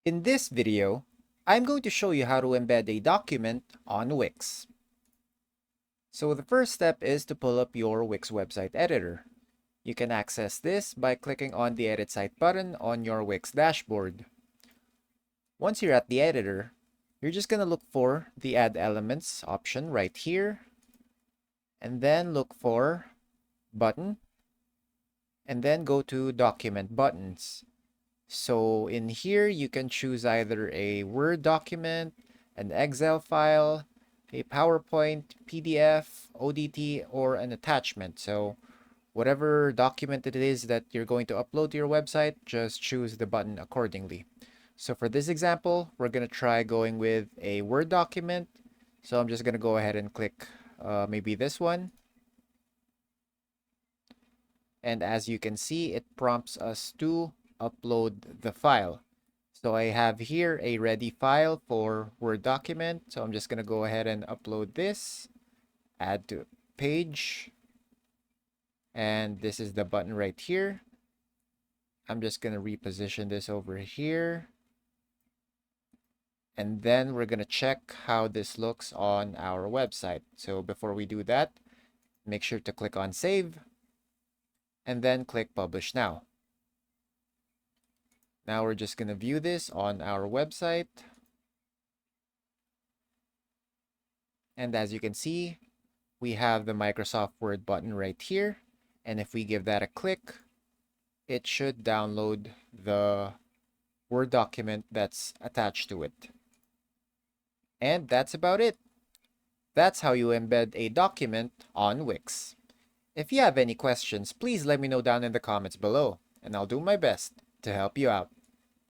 In this video, I'm going to show you how to embed a document on Wix. So the first step is to pull up your Wix website editor. You can access this by clicking on the Edit Site button on your Wix dashboard. Once you're at the editor, you're just going to look for the Add Elements option right here, and then look for Button, and then go to Document Buttons. So in here, you can choose either a Word document, an Excel file, a PowerPoint, PDF, ODT, or an attachment. So whatever document it is that you're going to upload to your website, just choose the button accordingly. So for this example, we're going to try going with a Word document. So I'm just going to go ahead and click maybe this one. And as you can see, it prompts us to upload the file. So I have here a ready file for Word document. So I'm just going to go ahead and upload this, add to page. And this is the button right here. I'm just going to reposition this over here. And then we're going to check how this looks on our website. So before we do that, make sure to click on Save and then click Publish Now. Now we're just going to view this on our website. And as you can see, we have the Microsoft Word button right here. And if we give that a click, it should download the Word document that's attached to it. And that's about it. That's how you embed a document on Wix. If you have any questions, please let me know down in the comments below, and I'll do my best to help you out.